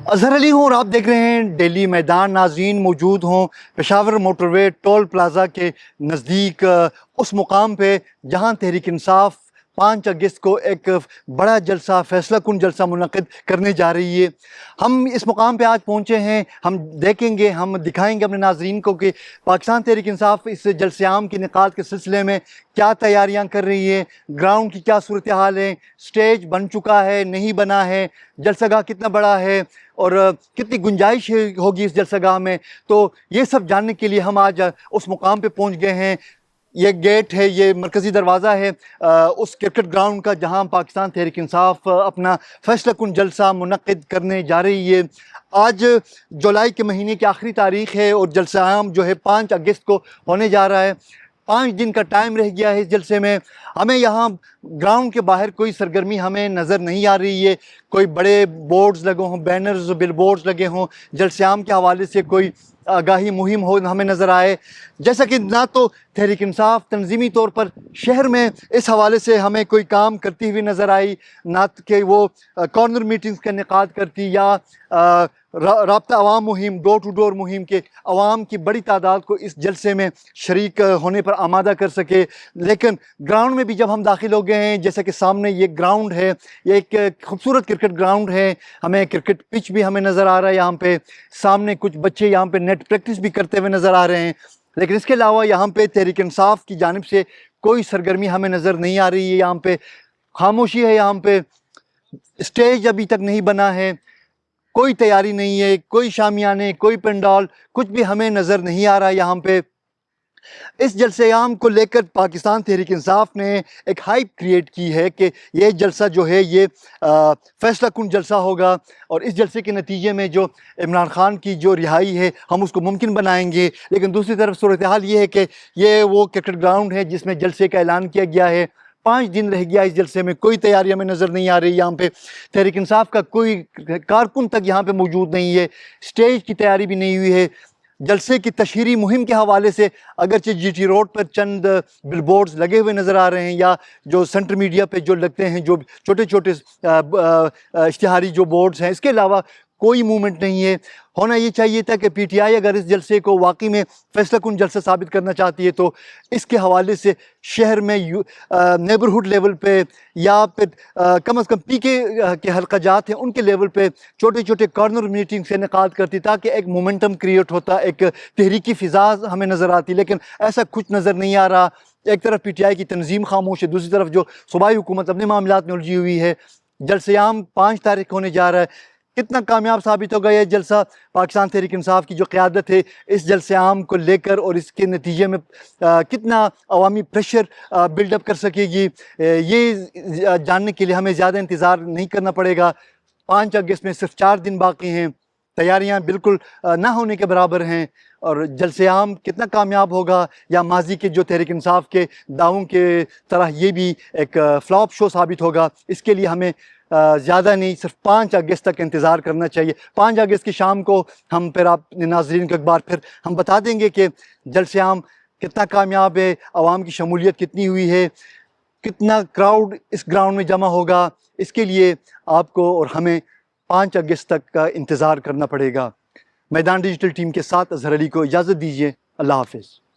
अजहर अली हूँ और आप देख रहे हैं डेली मैदान। नाज़रीन, मौजूद हों पेशावर मोटरवे टोल प्लाज़ा के नज़दीक उस मुकाम पे जहाँ तहरीक इंसाफ 5 अगस्त को एक बड़ा जलसा, फैसला कुन जलसा मुनक़िद करने जा रही है। हम इस मुकाम पे आज पहुँचे हैं। हम देखेंगे, हम दिखाएंगे अपने नाज़रीन को कि पाकिस्तान तहरीक इंसाफ इस जलसे आम के इनेकाद के सिलसिले में क्या तैयारियां कर रही है, ग्राउंड की क्या सूरत हाल है, स्टेज बन चुका है नहीं बना है, जलसागाह कितना बड़ा है और कितनी गुंजाइश होगी इस जलसागाह में। तो ये सब जानने के लिए हम आज उस मुकाम पे पहुंच गए हैं। ये गेट है, ये मरकज़ी दरवाज़ा है उस क्रिकेट ग्राउंड का जहां पाकिस्तान तहरीक इंसाफ अपना फैसला कुन जलसा मुनक़िद करने जा रही है। आज जुलाई के महीने की आखिरी तारीख़ है और जलसा आम जो है 5 अगस्त को होने जा रहा है। 5 दिन का टाइम रह गया है इस जलसे में। हमें यहाँ ग्राउंड के बाहर कोई सरगर्मी हमें नज़र नहीं आ रही है। कोई बड़े बोर्ड्स लगे हों, बैनर्स, बिल बोर्ड्स लगे हों, जलसे आम के हवाले से कोई आगाही मुहिम हो हमें नज़र आए। जैसा कि ना तो तहरीक इंसाफ तंजीमी तौर पर शहर में इस हवाले से हमें कोई काम करती हुई नज़र आई, ना कि वो कॉर्नर मीटिंग्स का इनेकाद करती या राब्ता अवाम मुहिम, डोर टू डोर मुहिम के अवाम की बड़ी तादाद को इस जलसे में शरीक होने पर आमादा कर सके। लेकिन ग्राउंड में भी जब हम दाखिल हो गए हैं, जैसे कि सामने ये ग्राउंड है, ये एक खूबसूरत क्रिकेट ग्राउंड है। हमें क्रिकेट पिच भी हमें नज़र आ रहा है यहाँ पे। सामने कुछ बच्चे यहाँ पे नेट प्रैक्टिस भी करते हुए नज़र आ रहे हैं। लेकिन इसके अलावा यहाँ पे तहरीक इंसाफ की जानिब से कोई सरगर्मी हमें नज़र नहीं आ रही है। यहाँ पे खामोशी है। यहाँ पे स्टेज अभी तक नहीं बना है, कोई तैयारी नहीं है, कोई शामियाने, कोई पंडाल, कुछ भी हमें नज़र नहीं आ रहा है यहाँ पे। इस जलसे आम को लेकर पाकिस्तान तहरीक इंसाफ ने एक हाइप क्रिएट की है कि ये जलसा जो है ये फैसला कुन जलसा होगा और इस जलसे के नतीजे में जो इमरान खान की जो रिहाई है हम उसको मुमकिन बनाएंगे। लेकिन दूसरी तरफ सूरत हाल ये है कि ये वो क्रिकेट ग्राउंड है जिसमें जलसे का ऐलान किया गया है। 5 दिन रह गया इस जलसे में, कोई तैयारी हमें नज़र नहीं आ रही। यहाँ पे तहरीक इंसाफ का कोई कारकुन तक यहाँ पे मौजूद नहीं है, स्टेज की तैयारी भी नहीं हुई है। जलसे की तशहीरी मुहिम के हवाले से अगरचे जीटी रोड पर चंद बिलबोर्ड्स लगे हुए नज़र आ रहे हैं या जो सेंटर मीडिया पे जो लगते हैं, जो छोटे छोटे इश्तिहारी जो बोर्ड्स हैं, इसके अलावा कोई मूवमेंट नहीं है। होना ये चाहिए था कि पीटीआई अगर इस जलसे को वाकई में फैसला कुन जलसा साबित करना चाहती है तो इसके हवाले से शहर में नेबरहुड लेवल पे या फिर कम अज़ कम पीके के हल्काजात हैं उनके लेवल पे छोटे छोटे कॉर्नर मीटिंग से इनेकाद करती ताकि एक मोमेंटम क्रिएट होता, एक तहरीकी फ़िज़ा हमें नज़र आती। लेकिन ऐसा कुछ नज़र नहीं आ रहा। एक तरफ पीटीआई की तंजीम खामोश है, दूसरी तरफ जो सूबाई हुकूमत अपने मामलात में उलझी हुई है। जलसे आम 5 तारीख होने जा रहा है। कितना कामयाब साबित होगा ये जलसा? पाकिस्तान तहरीक इंसाफ की जो क़यादत है इस जलसे आम को लेकर और इसके नतीजे में कितना अवामी प्रेशर बिल्डअप कर सकेगी, ये जानने के लिए हमें ज़्यादा इंतज़ार नहीं करना पड़ेगा। 5 अगस्त में सिर्फ 4 दिन बाकी हैं। तैयारियां बिल्कुल ना होने के बराबर हैं और जलसे आम कितना कामयाब होगा या माजी के जो तहरीक इंसाफ के दावों के तरह ये भी एक फ्लॉप शो साबित होगा, इसके लिए हमें ज़्यादा नहीं, सिर्फ 5 अगस्त तक इंतज़ार करना चाहिए। 5 अगस्त की शाम को हम फिर आप नाज़रीन को एक बार फिर हम बता देंगे कि जलसे आम कितना कामयाब है, आवाम की शमूलियत कितनी हुई है, कितना क्राउड इस ग्राउंड में जमा होगा। इसके लिए आपको और हमें 5 अगस्त तक का इंतज़ार करना पड़ेगा। मैदान डिजिटल टीम के साथ अजहर अली को इजाज़त दीजिए। अल्लाह हाफ़िज़।